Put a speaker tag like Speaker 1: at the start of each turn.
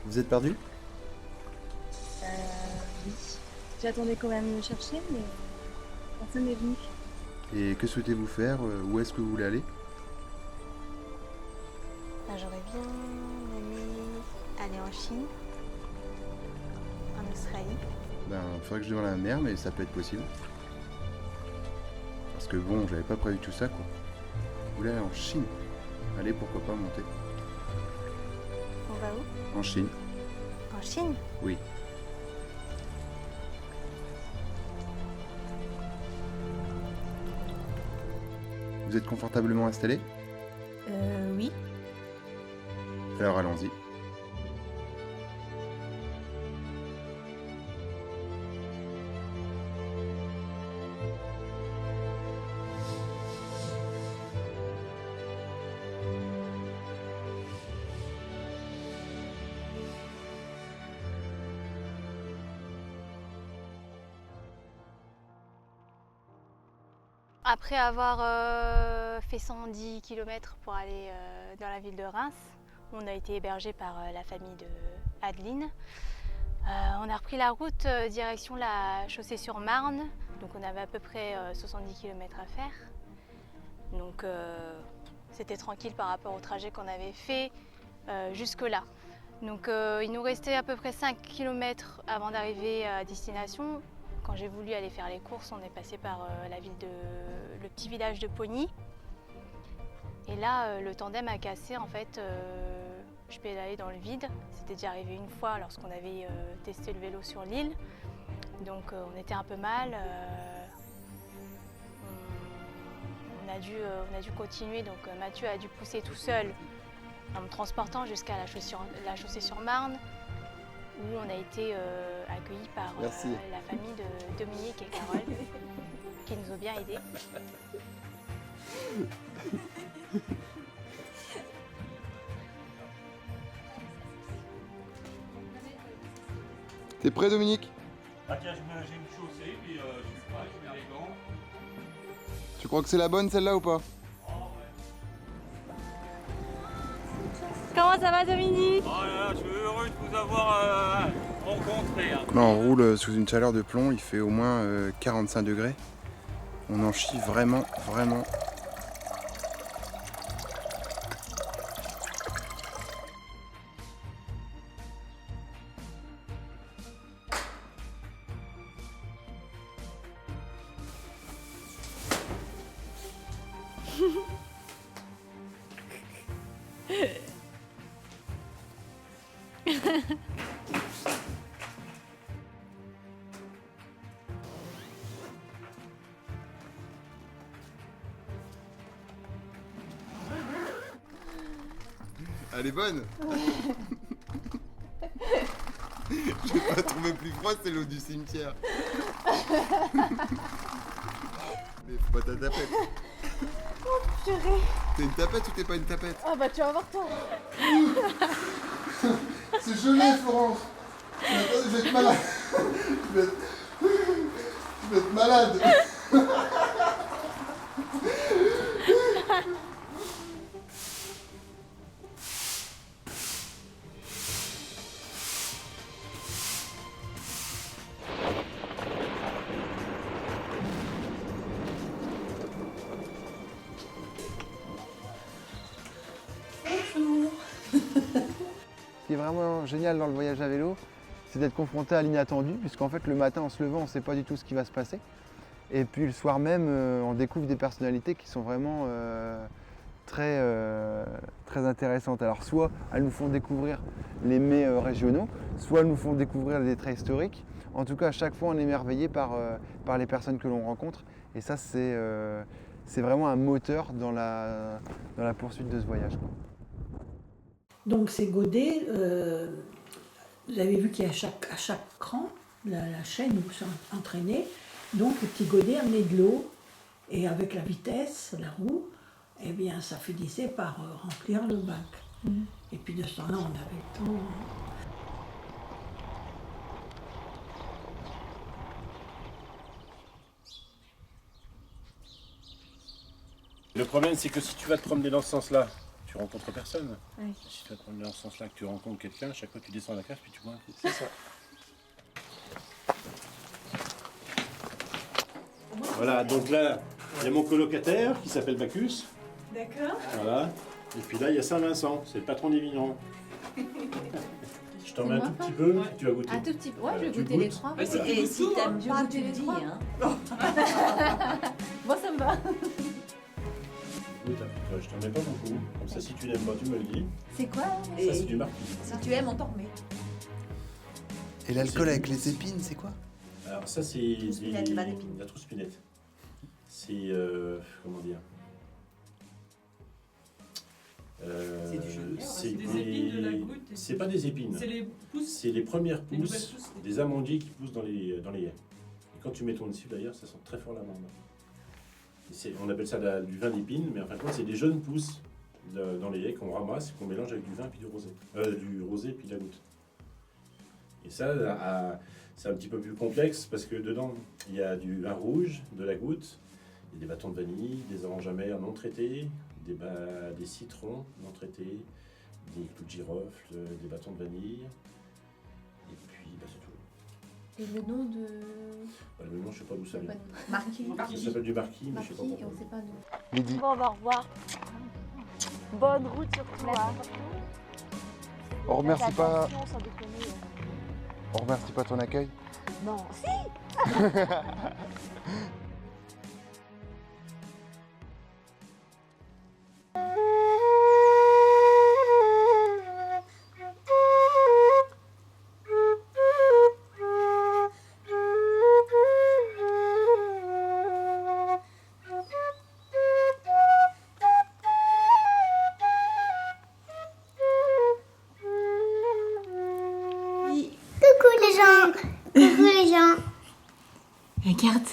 Speaker 1: Vous êtes perdu?
Speaker 2: Euh, oui. J'attendais quand même me chercher, mais personne n'est venu.
Speaker 1: Et que souhaitez-vous faire? Où est-ce que vous voulez aller?
Speaker 3: J'aurais bien aimé aller en Chine, en Australie.
Speaker 1: Ben, il faudrait que je demande à ma mère, mais ça peut être possible. Parce que bon, j'avais pas prévu tout ça, quoi. Vous voulez aller en Chine? Allez, pourquoi pas monter?
Speaker 3: On va où?
Speaker 1: En Chine?
Speaker 3: En Chine?
Speaker 1: Oui. Vous êtes confortablement installé?
Speaker 3: Oui.
Speaker 1: Alors allons-y.
Speaker 3: Après avoir fait 110 km pour aller dans la ville de Reims, on a été hébergé par la famille de Adeline. On a repris la route direction la Chaussée-sur-Marne, donc on avait à peu près 70 km à faire. Donc c'était tranquille par rapport au trajet qu'on avait fait jusque-là. Donc il nous restait à peu près 5 km avant d'arriver à destination. Quand j'ai voulu aller faire les courses, on est passé par le petit village de Pogny. Et là, le tandem a cassé en fait. Je pédalais dans le vide. C'était déjà arrivé une fois lorsqu'on avait testé le vélo sur l'île. Donc on était un peu mal. On a dû continuer. Donc Mathieu a dû pousser tout seul en me transportant jusqu'à la Chaussée-sur-Marne, où on a été accueillis par la famille de Dominique et Carole, qui nous ont bien aidés.
Speaker 1: T'es prêt, Dominique?
Speaker 4: Ah tiens, j'ai une chaussée, puis je suis prêt, je mets les gants.
Speaker 1: Tu crois que c'est la bonne celle-là ou pas?
Speaker 3: Comment ça va, Dominique?
Speaker 4: Oh là là, je suis heureux de vous avoir rencontré. Hein.
Speaker 1: Là, on roule sous une chaleur de plomb, il fait au moins 45 degrés. On en chie vraiment, vraiment. Elle est bonne. Je vais pas trouver plus froid, c'est l'eau du cimetière. Mais faut pas ta tapette.
Speaker 2: Oh purée.
Speaker 1: T'es une tapette ou t'es pas une tapette?
Speaker 2: Ah bah tu vas voir toi.
Speaker 1: C'est gelé, Florence. Mais attends, je vais être malade. Je vais être malade. Ce qui est vraiment génial dans le voyage à vélo, c'est d'être confronté à l'inattendu, puisqu'en fait le matin en se levant, on ne sait pas du tout ce qui va se passer. Et puis le soir même, on découvre des personnalités qui sont vraiment très intéressantes. Alors soit elles nous font découvrir les mets régionaux, soit elles nous font découvrir des traits historiques. En tout cas, à chaque fois, on est émerveillé par les personnes que l'on rencontre. Et ça, c'est vraiment un moteur dans la poursuite de ce voyage, quoi.
Speaker 5: Donc ces godets, vous avez vu qu'il y a à chaque cran, la chaîne où c'est entraîné, donc le petit godet amenait de l'eau, et avec la vitesse, la roue, eh bien ça finissait par remplir le bac. Et puis de ce temps-là, on avait le temps.
Speaker 4: Le problème, c'est que si tu vas te promener dans ce sens-là, tu
Speaker 6: tu rencontres personne.
Speaker 2: Oui.
Speaker 6: Si tu vas prendre dans ce sens-là, que tu rencontres quelqu'un, à chaque fois tu descends la cage, puis tu bois un coup. C'est ça. Voilà, donc là, il y a mon colocataire qui s'appelle Bacchus.
Speaker 2: D'accord.
Speaker 6: Voilà. Et puis là, il y a Saint-Vincent, c'est le patron des vignerons. Je t'en mets un tout petit peu, si tu vas goûter.
Speaker 7: Un tout petit peu. Ouais, je
Speaker 6: Tu
Speaker 7: vais goûter les
Speaker 6: goûtes.
Speaker 7: 3.
Speaker 6: Voilà.
Speaker 7: Et si t'aimes
Speaker 2: Je
Speaker 7: pas,
Speaker 2: goûte
Speaker 7: tu
Speaker 2: les
Speaker 7: le dis.
Speaker 2: trois.
Speaker 7: Hein. Moi, ça me va.
Speaker 6: Goûte, hein. Je t'en mets pas beaucoup. Comme ça, si tu l'aimes pas, tu me le dis.
Speaker 7: C'est quoi
Speaker 6: Ça, c'est du marquis.
Speaker 7: Si tu aimes, on t'en remet.
Speaker 1: Et l'alcool avec les épines, c'est quoi?
Speaker 6: Alors ça, c'est
Speaker 7: Trouspinette, le vin d'épine.
Speaker 6: la trouspinette. C'est, comment dire,
Speaker 8: C'est du jaune.
Speaker 6: c'est
Speaker 8: C'est des épines de la goutte.
Speaker 6: C'est pas des épines.
Speaker 8: C'est les pousses.
Speaker 6: C'est les premières
Speaker 8: Les nouvelles
Speaker 6: pousses
Speaker 8: pousses.
Speaker 6: des amandiers qui poussent dans les haies. Et quand tu mets ton dessus d'ailleurs, ça sent très fort l'amande. On appelle ça du vin d'épine, mais en fin de compte, c'est des jeunes pousses dans les haies qu'on ramasse et qu'on mélange avec du vin puis du rosé. Du rosé puis de la goutte. Et ça, c'est un petit peu plus complexe parce que dedans, il y a du vin rouge, de la goutte, il y a des bâtons de vanille, des oranges amères non traitées, des citrons non traités, des clous de girofle, des bâtons de vanille. Et puis, c'est tout.
Speaker 7: Et le nom de.
Speaker 6: Le nom, je sais pas d'où ça vient.
Speaker 7: Marquis.
Speaker 6: Ça s'appelle du marquis, mais je sais pas
Speaker 7: Marquis, et
Speaker 6: pourquoi.
Speaker 7: on sait pas nous.
Speaker 1: Lydie.
Speaker 3: Bon, au revoir. Bonne route surtout.
Speaker 1: On remercie pas,
Speaker 3: Sans déconner.
Speaker 1: on remercie pas ton accueil.
Speaker 3: Non, si.
Speaker 9: Coucou les gens. Coucou les gens.
Speaker 7: Regarde.